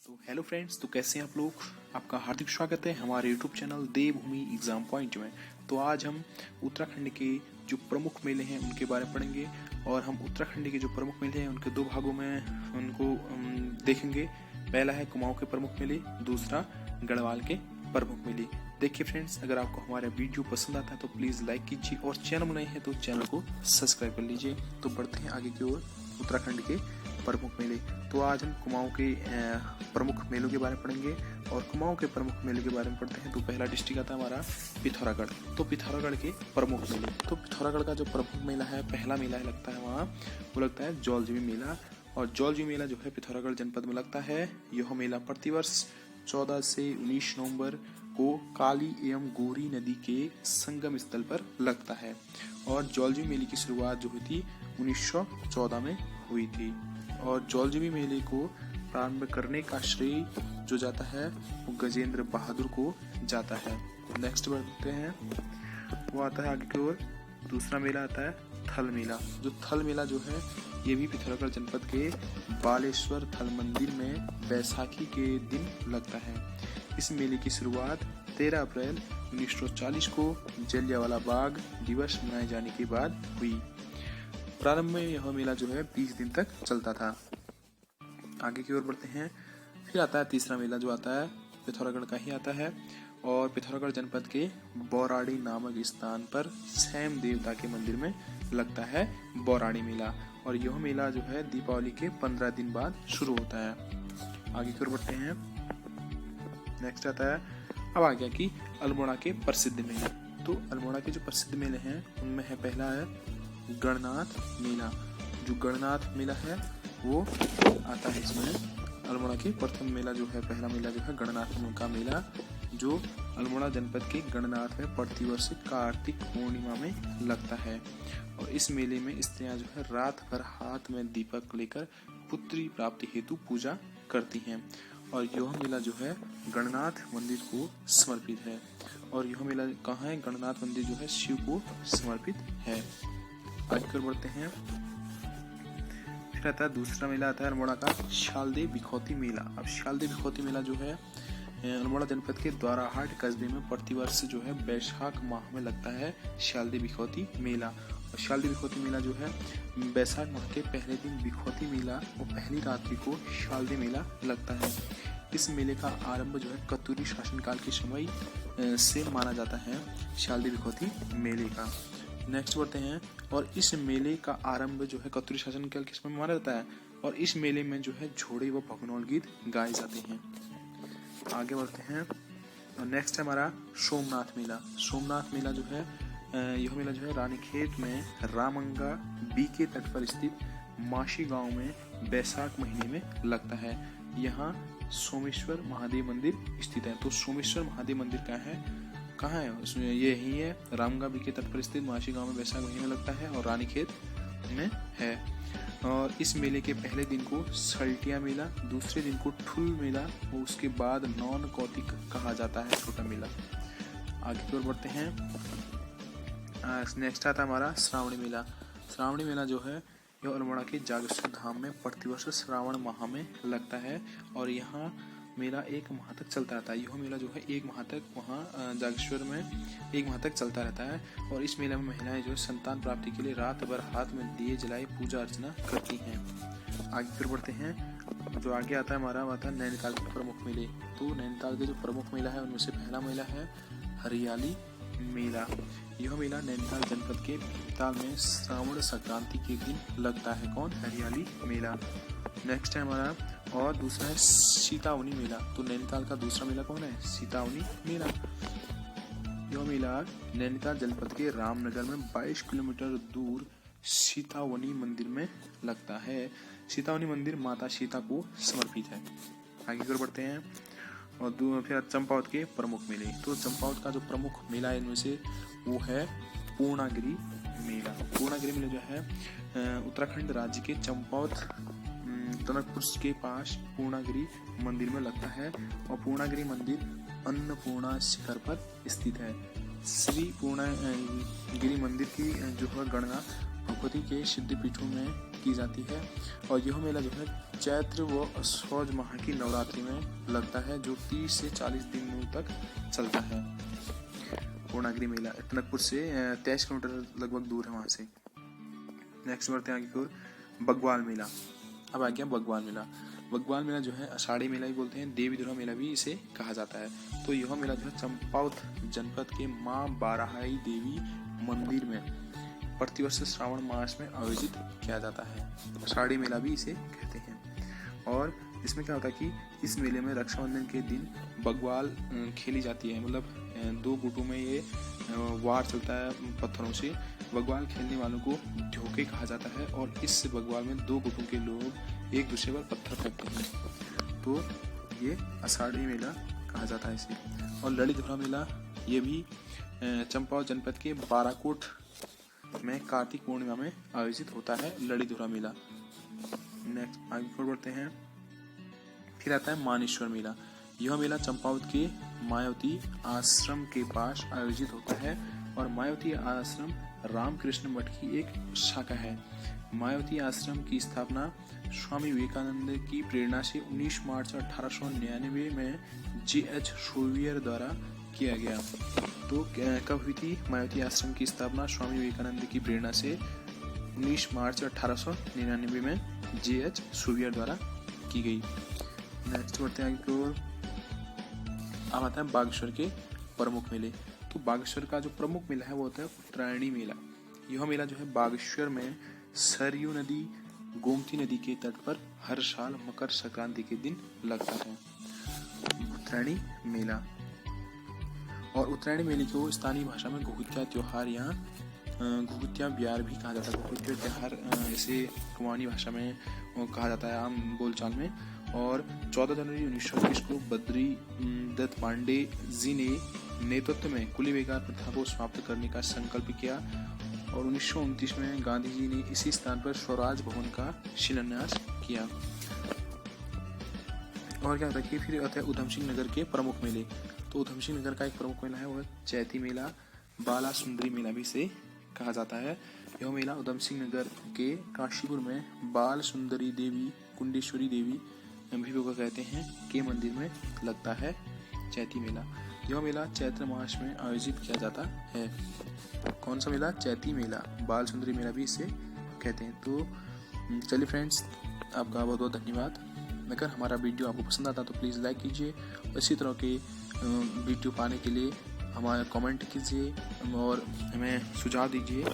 तो hello friends, तो कैसे हैं आप लोग। आपका हार्दिक स्वागत है हमारे यूट्यूब चैनल देवभूमि एग्जाम पॉइंट में। तो आज हम उत्तराखंड के जो प्रमुख मेले हैं उनके बारे में पढ़ेंगे और हम उत्तराखंड के जो प्रमुख मेले हैं उनके दो भागों में उनको देखेंगे। पहला है कुमाऊं के प्रमुख मेले, दूसरा गढ़वाल के प्रमुख मेले। देखिए फ्रेंड्स, अगर आपको हमारा वीडियो पसंद आता है तो प्लीज़ लाइक कीजिए और चैनल में नए हैं तो चैनल को सब्सक्राइब कर लीजिए। तो बढ़ते हैं आगे की ओर उत्तराखंड के प्रमुख मेले। तो आज हम कुमाऊं के प्रमुख मेलों के बारे में पढ़ेंगे और कुमाऊं के प्रमुख मेले के बारे में पढ़ते हैं। तो पहला डिस्ट्रिक्ट आता है हमारा पिथौरागढ़। तो पिथौरागढ़ के प्रमुख मेले, तो पिथौरागढ़ का जो प्रमुख मेला है, पहला मेला लगता है वहाँ, वो लगता है जौलजीबी मेला। और जौलजीबी मेला जो है पिथौरागढ़ जनपद में लगता है। यह मेला प्रतिवर्ष 14 से 19 नवंबर को काली एवं गोरी नदी के संगम स्थल पर लगता है। और जौलजीबी मेले की शुरुआत जो हुई थी 1914 में हुई थी। और जौलजीबी मेले को प्रारंभ करने का श्रेय जो जाता है वो गजेंद्र बहादुर को जाता है। नेक्स्ट बढ़ते हैं, वो आता है आगे की ओर। दूसरा मेला आता है थल मेला। जो थल मेला जो है ये भी पिथौरागढ़ जनपद के बालेश्वर थल मंदिर में बैसाखी के दिन लगता है। इस मेले की शुरुआत 13 अप्रैल 1940 को जलियांवाला बाग दिवस मनाए जाने के बाद हुई। प्रारंभ में यह मेला जो है 20 दिन तक चलता था। आगे की ओर बढ़ते हैं। फिर आता है तीसरा मेला, जो आता है पिथौरागढ़ का ही आता है और पिथौरागढ़ जनपद के बौराड़ी नामक स्थान पर सैम देवता के मंदिर में लगता है बौराड़ी मेला। और यह मेला जो है दीपावली के 15 दिन बाद शुरू होता है। आगे की ओर बढ़ते हैं। नेक्स्ट आता है, अब आ गया कि अल्मोड़ा के प्रसिद्ध मेले। तो अल्मोड़ा के जो प्रसिद्ध मेले हैं उनमें है, पहला है गणनाथ मेला। जो गणनाथ मेला है वो आता है इसमें अल्मोड़ा के प्रथम मेला जो है, पहला मेला जो है गणनाथ का मेला, जो अल्मोड़ा जनपद के गणनाथ में प्रतिवर्ष कार्तिक पूर्णिमा में लगता है। और इस मेले में स्त्रियां जो है रात भर हाथ में दीपक लेकर पुत्री प्राप्ति हेतु पूजा करती हैं। और यह मेला जो है गणनाथ मंदिर को समर्पित है। और यह मेला कहाँ है? गणनाथ मंदिर जो है शिव को समर्पित है। आगे कर बढ़ते हैं। फिर आता है दूसरा मेला आता है अल्मोड़ा का शालदे बिखौती मेला। अब शालदे बिखौती मेला जो है अल्मोड़ा जनपद के द्वाराहाट कस्बे में प्रतिवर्ष जो है बैसाख माह में लगता है शालदे बिखौती मेला। और शालदे बिखौती मेला जो है बैसाख माह के पहले दिन बिखौती मेला और पहली रात्रि को शालदे मेला लगता है। इस मेले का आरंभ जो है कतूरी शासनकाल के समय से माना जाता है शालदे बिखौती मेले का। नेक्स्ट बढ़ते हैं। और इस मेले का आरंभ जो है कतूरी शासनकाल के समय में माना जाता है। और इस मेले में जो है झोड़े व भगनौल गीत गाए जाते हैं। आगे बढ़ते हैं। नेक्स्ट है हमारा सोमनाथ मेला। सोमनाथ मेला जो है यह मेला जो है रानीखेत में रामंगा बी के तट पर स्थित माशी गांव में बैसाख महीने में लगता है। यहाँ सोमेश्वर महादेव मंदिर स्थित है। तो सोमेश्वर महादेव मंदिर कहाँ है उसमें? ये ही है रामगंगा बी के तट पर स्थित माशी गांव में बैसाख महीने में लगता है और रानीखेत में है। और इस मेले के पहले दिन को सल्टिया मेला, दूसरे दिन को ठुल मेला और उसके बाद नौन कौतिक कहा जाता है, छोटा मेला। आगे की ओर बढ़ते हैं। नेक्स्ट आता है हमारा श्रावणी मेला। श्रावणी मेला जो है यह अल्मोड़ा के जागेश्वर धाम में प्रतिवर्ष श्रावण माह में लगता है। और यहाँ मेला 1 माह तक चलता रहता है। यह मेला जो है 1 माह तक वहाँ जागेश्वर में 1 माह तक चलता रहता है। और इस मेले में महिलाएं जो है संतान प्राप्ति के लिए रात भर हाथ में दिए जलाए पूजा अर्चना करती हैं। आगे फिर बढ़ते हैं। जो आगे आता है हमारा आता है नैनीताल के प्रमुख मेले। तो नैनीताल के जो प्रमुख मेला है उनमें से पहला मेला है हरियाली मेला। यह मेला नैनीताल जनपद के भीमताल में श्रावण संक्रांति के दिन लगता है। कौन? हरियाली मेला। नेक्स्ट है हमारा और दूसरा है सीतावनी मेला। तो नैनीताल का दूसरा मेला कौन है? सीतावनी मेला। यह मेला नैनीताल जनपद के रामनगर में 22 किलोमीटर दूर सीतावनी मंदिर में लगता है। सीतावनी मंदिर माता सीता को समर्पित है। आगे कर बढ़ते हैं। और फिर चंपावत के प्रमुख मेले। तो चंपावत का जो प्रमुख मेला है इनमें से वो है पूर्णागिरि मेला। पूर्णागिरि मेला जो है उत्तराखंड राज्य के चंपावत टनकपुर के पास पूर्णागिरि मंदिर में लगता है। और पूर्णागिरि मंदिर अन्नपूर्णा शिखर पर स्थित है। श्री पूर्णागिरि मंदिर की जो है गणना भगवती के सिद्धपीठों में की जाती है। और यह मेला जो है चैत्र व असौज माह की नवरात्रि में लगता है, जो 30 से 40 दिनों तक चलता है। पूर्णागिरि मेला टनकपुर से 23 किलोमीटर लगभग दूर है वहाँ से। नेक्स्ट बढ़ते हैं आगे की ओर, बग्वाल मेला। अब आ गया बग्वाल मेला। बग्वाल मेला जो है आषाढ़ी मेला भी बोलते हैं, देवी धुरा मेला भी इसे कहा जाता है। तो यह मेला जो है चंपावत जनपद के माँ बाराहाई देवी मंदिर में प्रतिवर्ष श्रावण मास में आयोजित किया जाता है। आषाढ़ी मेला भी इसे कहते हैं। और इसमें क्या होता है कि इस मेले में रक्षाबंधन के दिन बग्वाल खेली जाती है। मतलब 2 गुटों में ये वार चलता है पत्थरों से। बग्वाल खेलने वालों को ढोके कहा जाता है और इस बग्वाल में 2 गुटों के लोग एक दूसरे पर पत्थर फेंकते हैं। तो ये आषाढ़ी मेला कहा जाता है इसे। और लड़ी धुरा मेला ये भी चंपावत जनपद के बाराकोट में कार्तिक पूर्णिमा में आयोजित होता है लड़ी धुरा मेला। नेक्स्ट आगे बढ़ते हैं। फिर आता है मानेश्वर मेला। यह मेला चंपावत के मायावती आश्रम के पास आयोजित होता है। और मायावती आश्रम रामकृष्ण मठ की एक शाखा है। मायावती आश्रम की स्थापना स्वामी विवेकानंद की प्रेरणा से 19 मार्च 1899 में J.H. शोवियर द्वारा किया गया। तो कब हुई थी मायावती आश्रम की स्थापना स्वामी विवेकानंद की प्रेरणा से? 19 मार्च 1899 में J.H. शोवियर द्वारा की गई। नेक्स्ट बढ़ते हैं आगे की ओर। अब आता है बागेश्वर के प्रमुख मेले। तो बागेश्वर का जो प्रमुख मेला है वो होता है उत्तरायणी मेला। यह मेला जो है बागेश्वर में सरयू नदी गोमती नदी के तट पर हर साल मकर संक्रांति के दिन लगता है। उत्तरायणी मेला। और उत्तरायणी मेले को स्थानीय भाषा में घुघुतिया त्योहार या घुघुतिया ब्यार भी कहा जाता है। घुघुतिया त्योहार इसे कुमाऊनी भाषा में कहा जाता है आम बोलचाल में। और 14 जनवरी 1921 को बद्री दत्त पांडे जी ने नेतृत्व में कुली बेगार प्रथा को समाप्त करने का संकल्प किया। और 1929 में गांधी जी ने इसी स्थान पर स्वराज भवन का शिलान्यास किया। और क्या होता है कि फिर आता है उधम सिंह नगर के प्रमुख मेले। तो उधम सिंह नगर का एक प्रमुख मेला है वह चैती मेला, बाला सुंदरी मेला भी इसे कहा जाता है। यह मेला उधम सिंह नगर के काशीपुर में बाल सुंदरी देवी कुंडेश्वरी देवी भी को कहते हैं के मंदिर में लगता है चैती मेला। यह मेला चैत्र मास में आयोजित किया जाता है। कौन सा मेला? चैती मेला। बाल सुंदरी मेला भी इसे कहते हैं। तो चलिए फ्रेंड्स, आपका बहुत बहुत धन्यवाद। अगर हमारा वीडियो आपको पसंद आता तो प्लीज़ लाइक कीजिए और इसी तरह के वीडियो पाने के लिए हमारा कमेंट कीजिए और हमें सुझाव दीजिए।